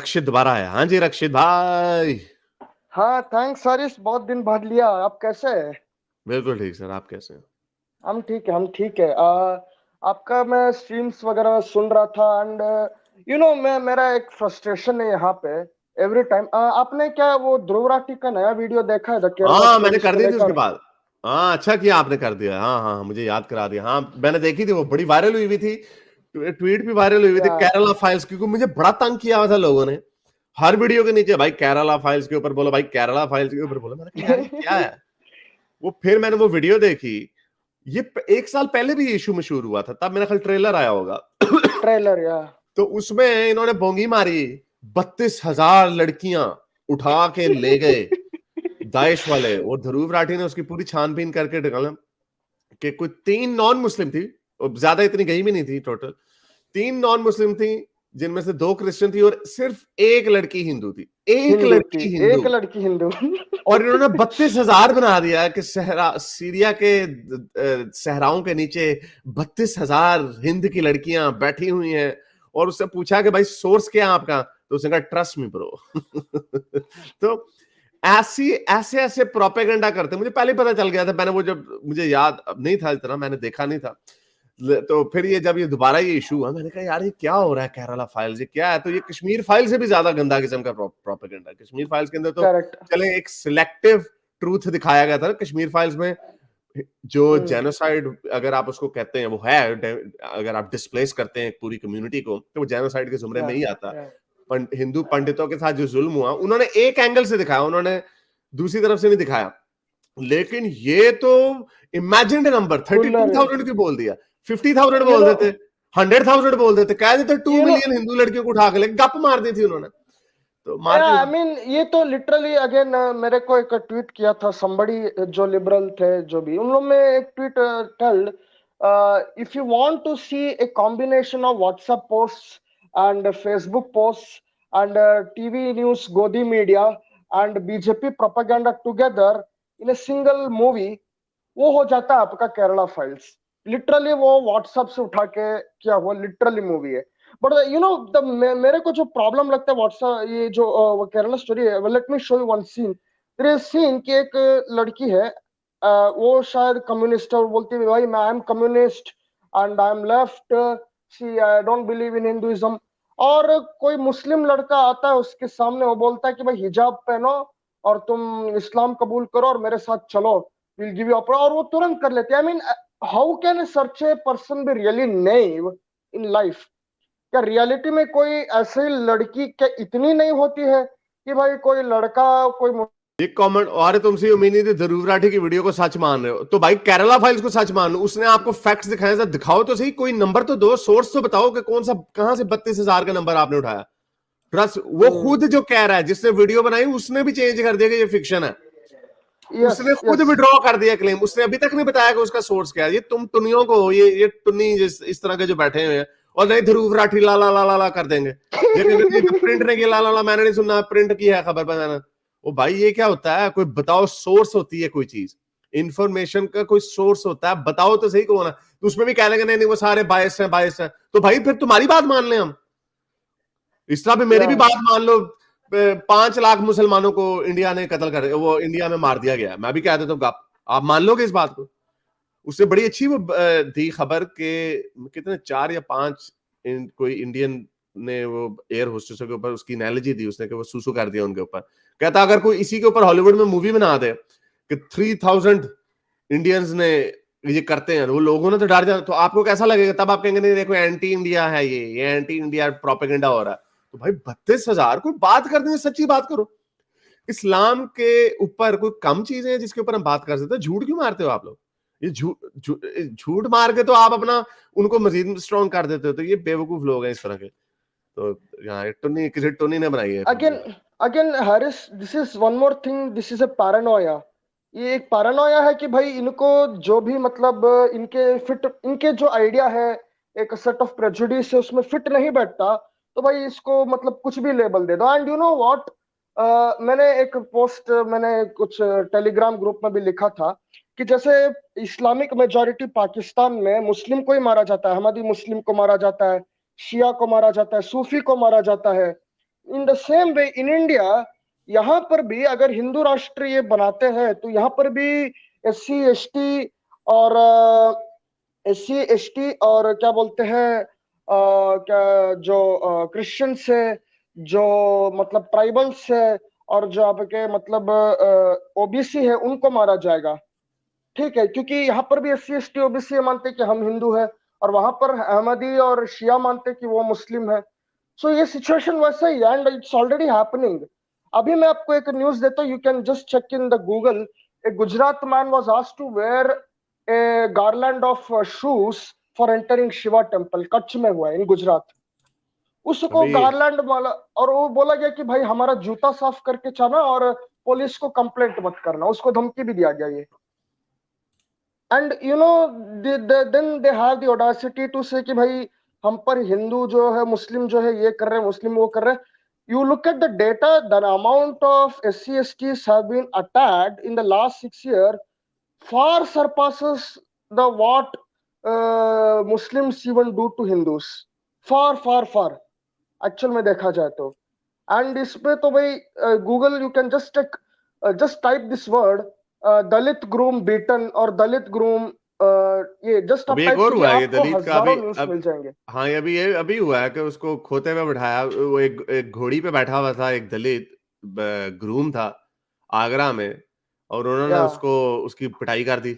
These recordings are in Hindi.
रक्षित दोबारा आया। हाँ जी रक्षित भाई। हाँ थैंक्स हरीश, बहुत दिन बाद लिया। आप कैसे हैं? बिल्कुल ठीक सर, आप कैसे हैं? हम ठीक है, हम ठीक है। आपका मैं स्ट्रीम्स वगैरह सुन रहा था एंड मैं मेरा एक फ्रस्ट्रेशन है यहाँ पे एवरी टाइम। आपने क्या वो ध्रुव राठी का नया वीडियो देखा है द केरला हाँ मैंने स्टोरीज कर को दी थी उसके लेकर? बाद। हाँ अच्छा किया आपने कर दिया। हाँ हाँ मुझे याद करा दिया। हाँ मैंने देखी थी, वो बड़ी वायरल हुई हुई थी। ट्वीट भी वायरल हुई हुई थी या केरला फाइल्स, क्योंकि मुझे बड़ा तंग किया हुआ था लोगों ने। हर वीडियो के नीचे भाई केरला फाइल्स के ऊपर बोलो, भाई केरला फाइल्स के ऊपर बोलो। मैंने कहा यार ये क्या है। वो फिर मैंने वो वीडियो देखी। ये 1 साल पहले भी इशू मशहूर हुआ था, तब मेरा ख्याल ट्रेलर आया होगा। ट्रेलर या तो उसमें इन्होंने बोंगी मारी। 32,000 लड़कियां उठा के ले गए दाइश वाले, और ध्रुव राठी ने उसकी पूरी छानबीन करके निकाला कि कोई 3 नॉन मुस्लिम थी, और ज्यादा इतनी गई भी नहीं थी टोटल। 3 नॉन मुस्लिम थी, जिनमें से 2 क्रिश्चियन थी, और सिर्फ एक लड़की हिंदू थी। एक हिंदू थी, लड़की हिंदू। एक लड़की हिंदू। और इन्होंने 32,000 बना दिया कि सीरिया के सहराओं के नीचे 32,000 हिंद की लड़कियां बैठी हुई हैं। और उससे पूछा कि भाई सोर्स क्या है आपका, तो उसने कहा ट्रस्ट मी ब्रो। तो ऐसी ऐसे ऐसे प्रोपेगेंडा करते, मुझे पहले ही पता चल गया था। मैंने वो जब मुझे याद अब नहीं था इतना, मैंने देखा नहीं था। तो फिर ये जब ये दोबारा ये इशू हुआ, मैंने कहा यार ये क्या हो रहा है केरला फाइल्स, ये क्या है। तो ये कश्मीर फाइल से भी ज्यादा गंदा किस्म का प्रोपेगेंडा है। कश्मीर फाइल्स के अंदर तो करेक्ट। चले एक सिलेक्टिव ट्रूथ दिखाया गया था ना कश्मीर फाइल्स में। जो हम्म। जेनोसाइड अगर आप उसको कहते हैं वो है, अगर आप डिस्प्लेस करते हैं पूरी कम्युनिटी को, तो वो जेनोसाइड के जुमरे या में ही आता। या हिंदू पंडितों के साथ जो जुल्म हुआ, उन्होंने एक एंगल से दिखाया, उन्होंने दूसरी तरफ से नहीं दिखाया। लेकिन ये तो इमेजिन्ड नंबर फुलर 32,000 की बोल दिया। 50,000 यू बोल नो देते, 100,000 बोल देते, कह देते 2 मिलियन यू हिंदू लड़कियों को उठा के ले गप मार दी थी उन्होंने। तो मार के आई मीन ये तो लिटरली अगेन मेरे को एक ट्वीट किया था somebody जो लिबरल थे, जो भी उन लोग में एक tweet told, if you want to see a combination of WhatsApp post and Facebook post and TV news Godi media and BJP propaganda together in a single movie, वो हो जाता है आपका केरला फाइल्स। लिटरली वो व्हाट्सएप से उठा के किया हुआ लिटरली मूवी है। बट द मेरे को जो प्रॉब्लम लगता है व्हाट्सएप, ये जो वो केरला स्टोरी है, let me show you one scene. There is scene कि एक लड़की है, वो शायद कम्युनिस्ट है, और बोलती है भाई मैं I am communist and I am left, see I don't believe in Hinduism. और कोई मुस्लिम लड़का आता है उसके सामने, वो बोलता है कि भाई हिजाब पहनो और तुम इस्लाम कबूल करो और मेरे साथ चलो, विल गिव यू और वो तुरंत कर लेते हैं। I mean how can such a person be really naive in life? क्या रियलिटी में कोई ऐसी लड़की क्या इतनी नहीं होती है कि भाई कोई लड़का कोई एक कमेंट और, तुमसे उम्मीद नहीं थी ध्रुव राठी की वीडियो को सच मान रहे हो, तो भाई केरला फाइल्स को सच मान लो। उसने आपको फैक्ट्स दिखाए थे, दिखाओ तो सही, कोई नंबर तो दो, सोर्स तो बताओ कि कौन सा, कहां से 32,000 का नंबर आपने उठाया। प्लस वो खुद जो कह रहा है, जिसने वीडियो बनाई, उसने भी चेंज कर दिया कि ये फिक्शन है। यस उसने खुद यस विड्रॉ कर दिया क्लेम। उसने अभी तक नहीं बताया कि उसका सोर्स क्या है। ये तुम टुनियों को, ये टुन्नी इस तरह के जो बैठे हुए हैं, और नहीं ध्रुव राठी ला ला ला ला ला कर देंगे। ये कहेंगे प्रिंट ने किया, ला ला ला मैंने नहीं सुना, प्रिंट की है खबर बनाना। ओ भाई ये क्या होता है, कोई बताओ, सोर्स होती है कोई चीज, इंफॉर्मेशन का कोई सोर्स होता है, बताओ तो सही कौन है। तो उसमें भी कह लेंगे नहीं नहीं वो सारे बायस हैं, बायस हैं। तो भाई फिर तुम्हारी बात मान लें हम, इस तरह भी मेरी या भी बात मान लो। 5 लाख मुसलमानों को इंडिया ने कत्ल कर, वो इंडिया में मार दिया गया, मैं भी कह देता हूँ गप, आप मान लोगे इस बात को? उससे बड़ी अच्छी वो थी खबर के, कितने 4 या 5 कोई इंडियन ने वो एयर होस्टेसों के ऊपर उसकी एनालॉजी दी उसने, कि वो सूसू कर दिया उनके ऊपर। कहता अगर कोई इसी के ऊपर हॉलीवुड में मूवी बना दे कि 3,000 इंडियंस ने ये करते हैं, वो लोगों ने तो डर जाना, तो आपको कैसा लगेगा? तब आप कहेंगे नहीं देखो एंटी इंडिया है, ये एंटी इंडिया प्रोपेगेंडा हो रहा है। तो भाई 32,000, कोई बात करते हैं सच्ची बात करो। इस्लाम के ऊपर कोई कम चीजें हैं जिसके ऊपर हम बात कर सकते हैं? झूठ क्यों मारते हो आप लोग? ये झूठ मार के तो आप अपना उनको मजीद स्ट्रॉन्ग कर देते हो। तो ये बेवकूफ लोग हैं इस तरह के। तो यहाँ टुन्नी, किसी टुन्नी ने बनाई है again video. Again Harish, this is one more thing, this is a Paranoia. ये एक पैरानोया है कि भाई इनको जो भी मतलब इनके जो आइडिया है, एक सेट ऑफ प्रेजुडिस है, उसमें फिट नहीं बैठता, तो भाई इसको मतलब कुछ भी लेबल दे दो। एंड यू नो व्हाट, मैंने एक पोस्ट, मैंने कुछ टेलीग्राम ग्रुप में भी लिखा था कि जैसे इस्लामिक मेजॉरिटी पाकिस्तान में मुस्लिम को ही मारा जाता है, अहमदी मुस्लिम को मारा जाता है, शिया को मारा जाता है, सूफी को मारा जाता है, in the same way in India, यहाँ पर भी अगर हिंदू राष्ट्र ये बनाते हैं तो यहाँ पर भी SC ST और SC ST और क्या बोलते हैं क्या जो क्रिश्चियंस है, जो मतलब ट्राइबल्स है, और जो आपके मतलब OBC है, उनको मारा जाएगा। ठीक है, क्योंकि यहाँ पर भी SC ST OBC मानते कि हम हिंदू है, और वहां पर अहमदी और शिया मानते कि वो मुस्लिम है। सो ये सिचुएशन वैसा ही है, एंड इट्स ऑलरेडी हैपनिंग। अभी मैं आपको एक न्यूज देता हूँ, you can just check in the Google. A Gujarat man was asked to wear a garland of shoes for entering Shiva temple. Kutch में हुआ है, इन गुजरात। उसको अभी गार्लैंड वाला, और वो बोला गया कि भाई हमारा जूता साफ करके जाना और पुलिस को कंप्लेंट मत करना। उसको धमकी भी दिया गया ये। And you know then they have the audacity to say कि भाई हम पर हिंदू जो है, मुस्लिम जो है ये कर रहे हैं, मुस्लिम वो कर रहे हैं। You look at the data, the amount of SC STs have been attacked in the last 6 years far surpasses the what Muslims even do to Hindus. Far far far actual में देखा जाए तो। एंड इस पे तो भाई Google, you can just type this word Dalit groom beaten और दलित ग्रूम, ये जस्ट आप अभी एक टाइप और कीजिए, हुआ है ये आपको दलित का। हजारों न्यूज मिल जाएंगे। हाँ, ये अभी हुआ है कि उसको खोते में बैठाया, वो एक घोड़ी पे बैठा हुआ था, एक दलित ग्रूम था आगरा में, और उन्होंने या उसको उसकी पिटाई कर दी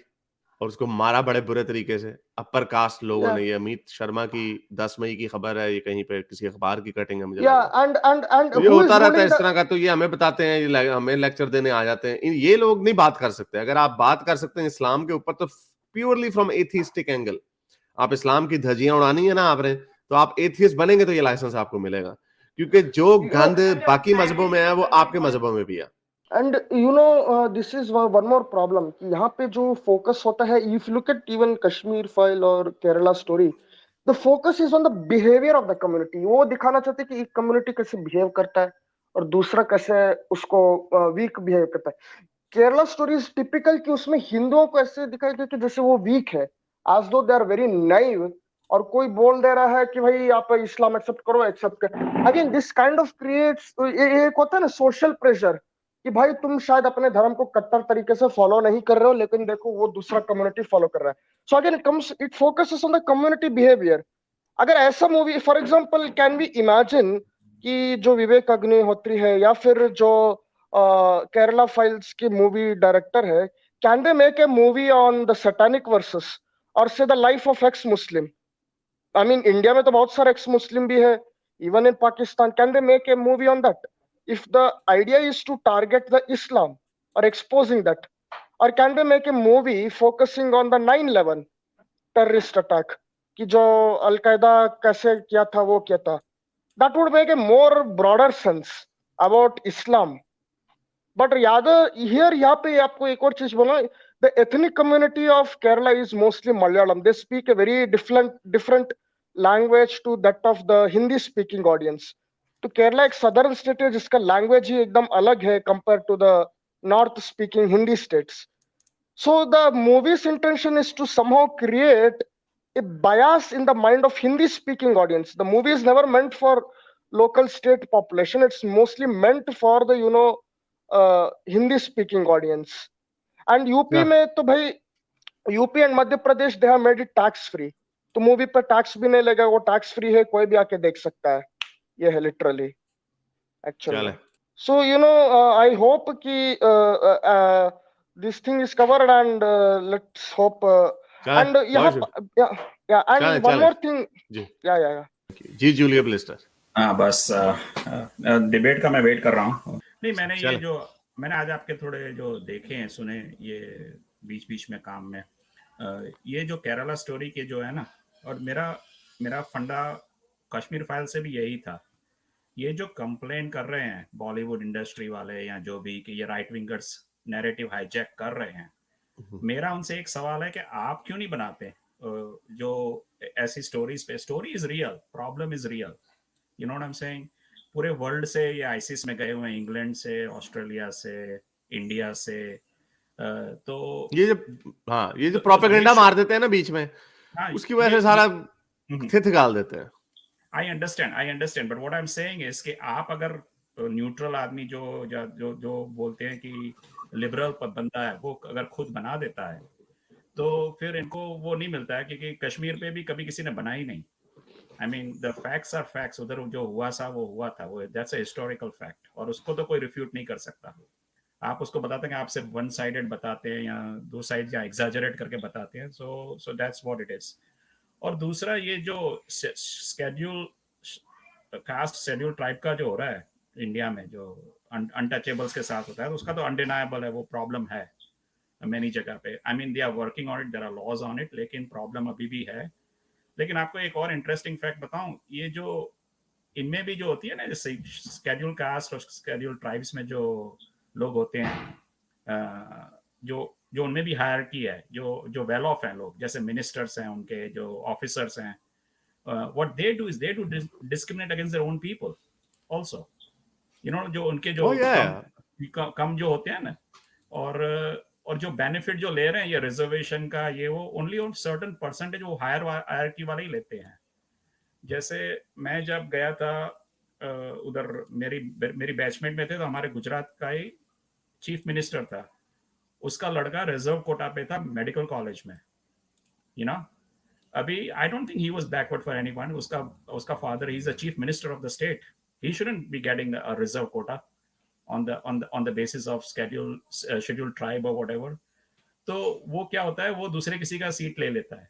और उसको मारा बड़े बुरे तरीके से। अपर कास्ट लोगों या ने। ये अमित शर्मा की 10 मई की खबर है, ये कहीं पे किसी अखबार की कटिंग है मुझे या लग रहा है। एंड तो ये हु होता इज रहता है रूलिंग इस द, तरह का। तो ये हमें बताते हैं, ये हमें लेक्चर देने आ जाते हैं। ये लोग नहीं बात कर सकते। अगर आप बात कर सकते हैं इस्लाम के ऊपर, तो प्योरली फ्रॉम एथिस्टिक एंगल। आप इस्लाम की धज्जियां उड़ानी है ना आपने, तो आप एथियस्ट बनेंगे तो ये लाइसेंस आपको मिलेगा, क्योंकि जो यू नो, गंद बाकी मजहबों में है वो आपके मजहबों में भी है। And you know this is one more problem कि यहाँ पे जो फोकस होता है, if look at even Kashmir file और Kerala story, the focus is on the behaviour of the community. वो दिखाना चाहते हैं कि एक कम्युनिटी कैसे बिहेव करता है और दूसरा कैसे उसको वीक बिहेव करता है। केरला स्टोरी इज टिपिकल कि उसमें हिंदुओं को ऐसे दिखाई दे कि जैसे वो वीक है, एज दो दे आर वेरी नाइव, और कोई बोल दे रहा है कि भाई आप इस्लाम एक्सेप्ट करो, एक्सेप्ट कर। Again this kind of creates, ये एक होता है ना सोशल प्रेशर, कि भाई तुम शायद अपने धर्म को कट्टर तरीके से फॉलो नहीं कर रहे हो, लेकिन देखो वो दूसरा कम्युनिटी फॉलो कर रहा है। So again it focuses on the community behaviour. अगर ऐसा movie, for example, can we imagine कि जो विवेक अग्निहोत्री है या फिर जो केरला फाइल्स की मूवी डायरेक्टर है, can they make a movie on the satanic verses और say the life of ex Muslim? I mean India में तो बहुत सारे एक्स मुस्लिम भी है, even in Pakistan. Can they make a movie on that if the idea is to target the Islam or exposing that? Or can they make a movie focusing on the 9/11 terrorist attack, कि जो अलकायदा कैसे किया था, वो किया था? That would make a more broader sense about Islam. But rather here यहाँ पे आपको एक और चीज बोला, the ethnic community of Kerala is mostly Malayalam. They speak a very different language to that of the Hindi speaking audience. तो केरला एक सदर्न स्टेट है जिसका लैंग्वेज ही एकदम अलग है compare to the north speaking Hindi states. So the movie's intention is to somehow create a bias in the mind of Hindi speaking audience. The movie is never meant for local state population. It's mostly meant for the Hindi speaking audience. And UP क्या? में तो भाई, UP and Madhya Pradesh they have made it tax free, तो मूवी पर टैक्स भी नहीं लगेगा, वो टैक्स फ्री है, कोई भी आके देख सकता है। ये है लिटरली एक्चुअल चले में। सो आई होप कि this thing is covered, and let's hope, चले एंड यहाँ बहुत या एंड चले वन चले मोर थिंग। जी या जी जूलिया ब्लिस्टर। हाँ बस डिबेट का मैं वेट कर रहा हूँ। नहीं मैंने ये चले। जो मैंने आज आपके थोड़े जो देखे हैं सुने ये बीच बीच में काम में, ये जो केरला स्टोरी के जो है ना, और मेरा फंडा कश्मीर फाइल से भी यही था। ये जो कंप्लेन कर रहे हैं बॉलीवुड इंडस्ट्री वाले या जो भी कि ये राइट विंगर्स नैरेटिव हाईजैक कर रहे हैं, मेरा उनसे एक सवाल है कि आप क्यों नहीं बनाते जो ऐसी स्टोरीज पे? Story is real, problem is real, you know what I am saying. पूरे वर्ल्ड से ये आईसिस में गए हुए हैं, इंग्लैंड से, ऑस्ट्रेलिया से, इंडिया से, तो ये जो प्रोपेगेंडा मार देते हैं ना बीच में, हाँ उसकी वजह से सारा थिथ गाल देते हैं। I understand but what I am saying is कि आप अगर न्यूट्रल आदमी जो जो बोलते हैं कि लिबरल बंदा है वो अगर खुद बना देता है तो फिर इनको वो नहीं मिलता है, क्योंकि कश्मीर पे भी कभी किसी ने बना ही नहीं। I mean the facts are facts, उधर जो हुआ था वो हुआ था, वो दैट्स अ हिस्टोरिकल फैक्ट, और उसको तो कोई रिफ्यूट नहीं कर सकता। आप उसको बताते हैं कि आप सिर्फ वन साइडेड बताते हैं या दो साइड या एग्जैजरेट करके बताते हैं, so that's what it is. और दूसरा ये जो स्केड्यूल कास्ट शेड्यूल ट्राइब का जो हो रहा है इंडिया में, जो अनटचेबल्स के साथ होता है, तो उसका तो अनडिनाइबल है, वो प्रॉब्लम है मेनी जगह पे। I mean they are working on it, there are laws on it, लेकिन प्रॉब्लम अभी भी है। लेकिन आपको एक और इंटरेस्टिंग फैक्ट बताऊं, ये जो इनमें भी जो होती है ना, जैसे स्केड्यूल कास्ट और स्केड्यूल ट्राइब्स में जो लोग होते हैं, जो जो उनमें भी हायरकी है, जो जो वेल ऑफ हैं लोग, जैसे मिनिस्टर्स हैं, उनके जो ऑफिसर्स हैं, what they do is they do discriminate against their own people also, you know, जो उनके जो Oh yeah. कम जो होते हैं ना, और और जो बेनिफिट जो ले रहे हैं ये रिजर्वेशन का, ये वो ओनली ऑन सर्टेन परसेंटेज वो हायर हायरकी वाले ही लेते हैं। जैसे मैं जब गया था उधर, मेरी बैचमेट में थे, तो हमारे गुजरात का ही चीफ मिनिस्टर था, उसका लड़का रिजर्व कोटा पे था मेडिकल कॉलेज में, यू नो। अभी I don't think he was backward for anyone, उसका उसका father he is the chief minister of the state, he shouldn't be getting a reserve quota on the basis of scheduled tribe or whatever। तो वो क्या होता है, वो दूसरे किसी का सीट ले लेता है,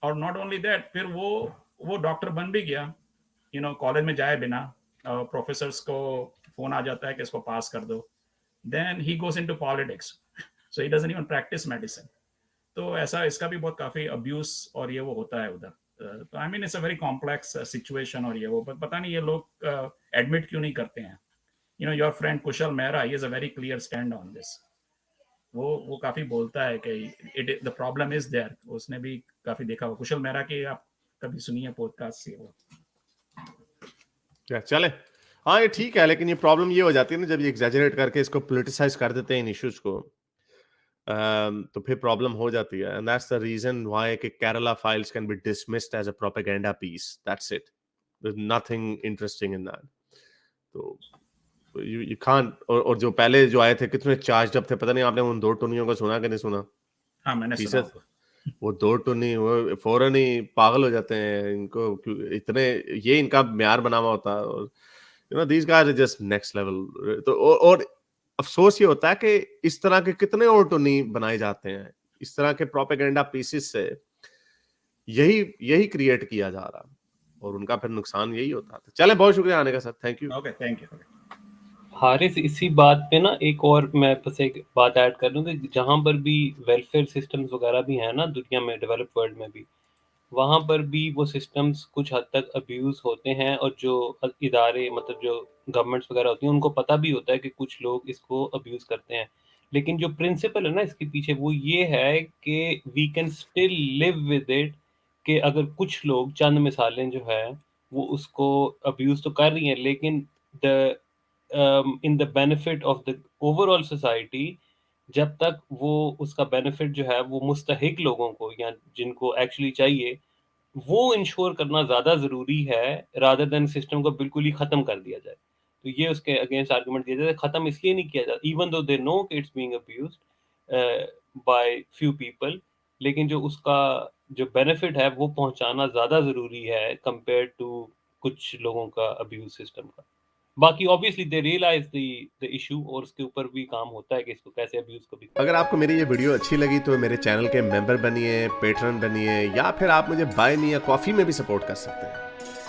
और नॉट ओनली दैट, फिर वो डॉक्टर बन भी गया, यू नो, कॉलेज में जाए बिना, प्रोफेसर्स को फोन आ जाता है कि इसको पास कर दो, then he goes into politics, so he doesn't even practise medicine. तो ऐसा इसका भी बहुत काफी अब्यूज और ये वो होता है उधर। तो I mean it's a very complex situation, और ये वो पता नहीं ये लोग एडमिट क्यों नहीं करते हैं। You know, your friend Kushal Mehra, he is a very clear stand on this. वो काफी बोलता है कि it the problem is there, उसने भी काफी देखा हुआ कुशल मेहरा की, आप कभी सुनिए पॉडकास्ट से वो। क्या चले, हाँ ये ठीक है, लेकिन ये प्रॉब्लम ये हो जाती है ना, जब ये एग्जैजरेट करके इसको पोलिटिसाइज कर देते हैं इन इश्यूज को, तो फिर प्रॉब्लम हो जाती है। And that's the reason why कि Kerala files can be dismissed as a propaganda piece, that's it, there is nothing interesting in that. तो यू कांट, और जो पहले जो आए थे कितने चार्ज अप थे, पता नहीं आपने उन दो टोनियों को सुना कि नहीं सुना? हाँ, मैंने सुना पीसेस, वो दो टोनी वो फौरन ही पागल हो जाते हैं, इनको इतने, ये इनका म्यार बना हुआ होता है, और you know these guys are just next level. तो और अफसोस ये होता है कि इस तरह के कितने और टोनी बनाए जाते हैं, इस तरह के प्रोपेगेंडा पीसेस से यही यही क्रिएट किया जा रहा, और उनका फिर नुकसान यही होता है। चले, बहुत शुक्रिया आने का sir, thank you. Okay, thank you. Haris, इसी बात पे ना एक और मैं बस एक बात ऐड कर दूं कि जहां पर भी वेलफेयर सिस्टम्स वगैरह भी हैं ना दुनिया में, डेवलप्ड वर्ल्ड में भी, वहां पर भी वो सिस्टम्स कुछ हद तक अब्यूज होते हैं, और जो इदारे मतलब जो गवर्नमेंट्स वगैरह होती हैं उनको पता भी होता है कि कुछ लोग इसको अब्यूज करते हैं। लेकिन जो प्रिंसिपल है ना इसके पीछे, वो ये है कि we can still live with it, कि अगर कुछ लोग, चंद मिसालें जो है वो उसको अब्यूज तो कर रही हैं, लेकिन the in the benefit of the overall society, जब तक वो उसका बेनिफिट जो है वो मुस्तहिक लोगों को या जिनको एक्चुअली चाहिए, वो इंश्योर करना ज़्यादा ज़रूरी है, रादर देन सिस्टम को बिल्कुल ही ख़त्म कर दिया जाए। तो ये उसके अगेंस्ट आर्गुमेंट दिया जाता है, ख़त्म इसलिए नहीं किया जाता, इवन दो दे नो कि it's being abused by few people, लेकिन जो उसका जो बेनिफिट है वो पहुंचाना ज़्यादा ज़रूरी है कंपेयर टू कुछ लोगों का अब्यूज सिस्टम का। बाकी obviously they realise the issue, और उसके ऊपर भी काम होता है कि इसको कैसे अब्यूज को भी। अगर आपको मेरी ये वीडियो अच्छी लगी तो मेरे चैनल के मेंबर बनिए, पेट्रन बनिए, या फिर आप मुझे बाय मी या कॉफी में भी सपोर्ट कर सकते हैं।